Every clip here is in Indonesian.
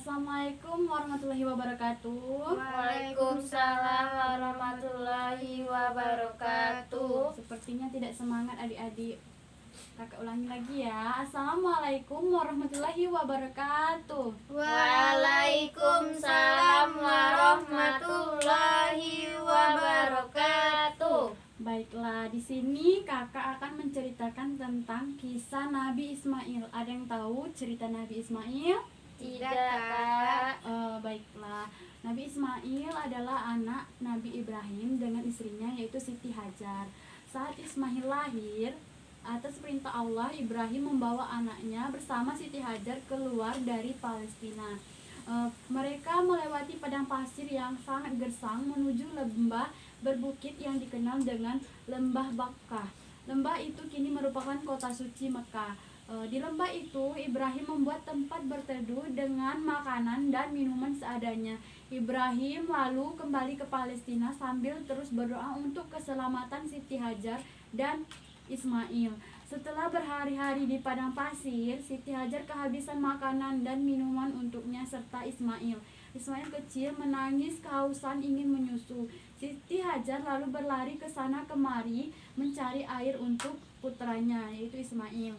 Assalamualaikum warahmatullahi wabarakatuh. Waalaikumsalam warahmatullahi wabarakatuh. Sepertinya tidak semangat adik-adik. Kakak ulangi lagi ya. Assalamualaikum warahmatullahi wabarakatuh. Waalaikumsalam warahmatullahi wabarakatuh. Baiklah, di sini kakak akan menceritakan tentang kisah Nabi Ismail. Ada yang tahu cerita Nabi Ismail? Tidak, Kak. Baiklah, Nabi Ismail adalah anak Nabi Ibrahim dengan istrinya yaitu Siti Hajar. Saat Ismail lahir, atas perintah Allah, Ibrahim membawa anaknya bersama Siti Hajar keluar dari Palestina. Mereka melewati padang pasir yang sangat gersang menuju lembah berbukit yang dikenal dengan Lembah Bakkah. Lembah itu kini merupakan kota suci Mekah. Di lembah itu Ibrahim membuat tempat berteduh dengan makanan dan minuman seadanya. Ibrahim lalu kembali ke Palestina sambil terus berdoa untuk keselamatan Siti Hajar dan Ismail. Setelah berhari-hari di padang pasir, Siti Hajar kehabisan makanan dan minuman untuknya serta Ismail. Ismail kecil menangis kehausan ingin menyusu. Siti Hajar lalu berlari ke sana kemari mencari air untuk putranya yaitu Ismail.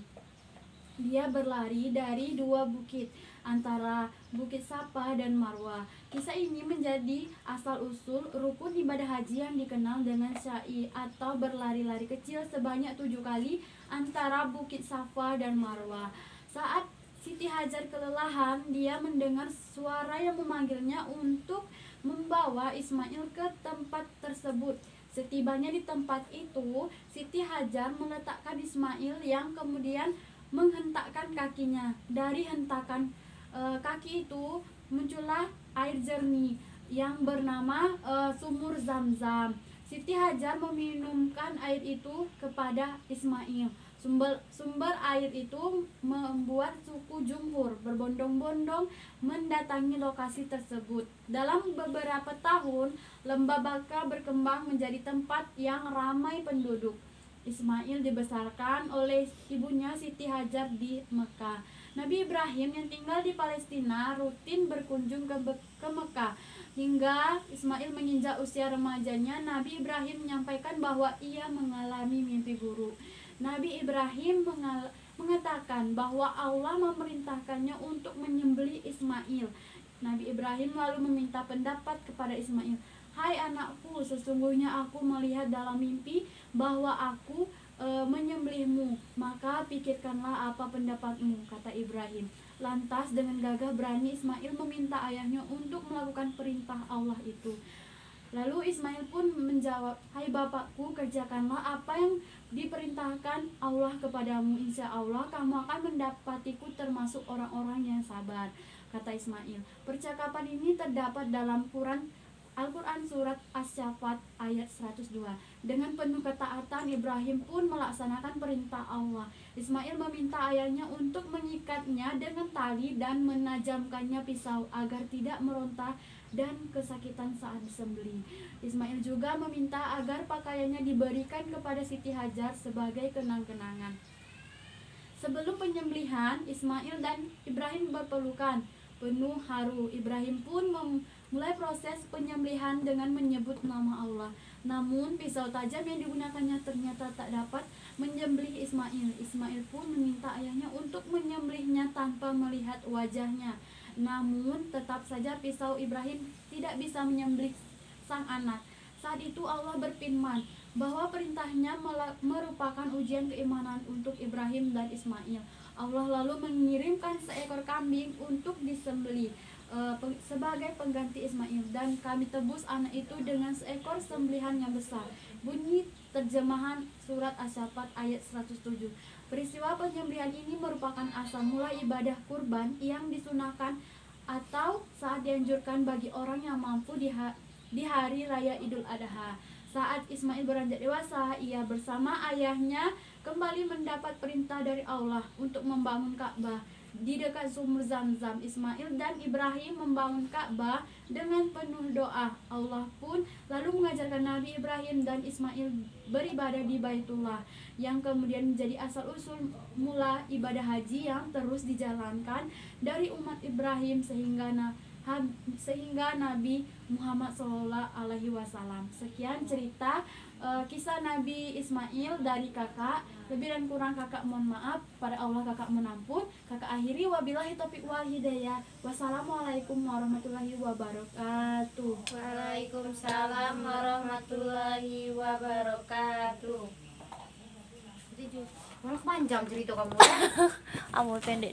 Dia berlari dari dua bukit antara Bukit Safa dan Marwah. Kisah ini menjadi asal-usul rukun ibadah haji yang dikenal dengan sya'i atau berlari-lari kecil sebanyak 7 kali antara Bukit Safa dan Marwah. Saat Siti Hajar kelelahan, dia mendengar suara yang memanggilnya untuk membawa Ismail ke tempat tersebut. Setibanya di tempat itu, Siti Hajar meletakkan Ismail yang kemudian menghentakkan kakinya. Dari hentakan kaki itu muncullah air jernih yang bernama sumur Zam-Zam. Siti Hajar meminumkan air itu kepada Ismail. Sumber air itu membuat suku Jumhur berbondong-bondong mendatangi lokasi tersebut. Dalam beberapa tahun, Lembah Bakkah berkembang menjadi tempat yang ramai penduduk. Ismail dibesarkan oleh ibunya Siti Hajar di Mekah. Nabi Ibrahim yang tinggal di Palestina rutin berkunjung ke Mekah. Hingga Ismail menginjak usia remajanya, Nabi Ibrahim menyampaikan bahwa ia mengalami mimpi buruk. Nabi Ibrahim mengatakan bahwa Allah memerintahkannya untuk menyembelih Ismail. Nabi Ibrahim lalu meminta pendapat kepada Ismail. Hai anakku, sesungguhnya aku melihat dalam mimpi bahwa aku menyembelihmu, maka pikirkanlah apa pendapatmu, kata Ibrahim. Lantas dengan gagah berani Ismail meminta ayahnya untuk melakukan perintah Allah itu. Lalu Ismail pun menjawab, hai bapakku, kerjakanlah apa yang diperintahkan Allah kepadamu. Insya Allah kamu akan mendapatiku termasuk orang-orang yang sabar, kata Ismail. Percakapan ini terdapat dalam Al-Quran Surat As-Saffat ayat 102. Dengan penuh ketaatan, Ibrahim pun melaksanakan perintah Allah. Ismail meminta ayahnya untuk mengikatnya dengan tali dan menajamkannya pisau agar tidak meronta dan kesakitan saat disembelih. Ismail juga meminta agar pakaiannya diberikan kepada Siti Hajar sebagai kenang-kenangan. Sebelum penyembelihan, Ismail dan Ibrahim berpelukan penuh haru. Ibrahim pun mulai proses penyembelihan dengan menyebut nama Allah. Namun pisau tajam yang digunakannya ternyata tak dapat menyembelih Ismail. Ismail pun meminta ayahnya untuk menyembelihnya tanpa melihat wajahnya. Namun tetap saja pisau Ibrahim tidak bisa menyembelih sang anak. Saat itu Allah berfirman bahwa perintahnya merupakan ujian keimanan untuk Ibrahim dan Ismail. Allah lalu mengirimkan seekor kambing untuk disembelih sebagai pengganti Ismail, dan kami tebus anak itu dengan seekor sembelihan yang besar. Bunyi terjemahan surat As-Saffat ayat 107. Peristiwa penyembelihan ini merupakan asal mula ibadah kurban yang disunahkan atau saat dianjurkan bagi orang yang mampu di hari raya Idul Adha. Saat Ismail beranjak dewasa, ia bersama ayahnya kembali mendapat perintah dari Allah untuk membangun Ka'bah. di dekat sumur Zam-Zam. Ismail dan Ibrahim membangun Ka'bah dengan penuh doa. Allah pun lalu mengajarkan Nabi Ibrahim dan Ismail beribadah di Baitullah, yang kemudian menjadi asal-usul mula ibadah haji yang terus dijalankan dari umat Ibrahim sehingga Nabi Muhammad SAW. Sekian cerita kisah Nabi Ismail dari kakak. Lebih dan kurang kakak mohon maaf, pada Allah kakak menampun. Kakak akhiri, wabillahi taufiq wal hidayah. Wassalamualaikum warahmatullahi wabarakatuh. Waalaikumsalam warahmatullahi wabarakatuh. Jadi, panjang cerita kamu. Amul pendek.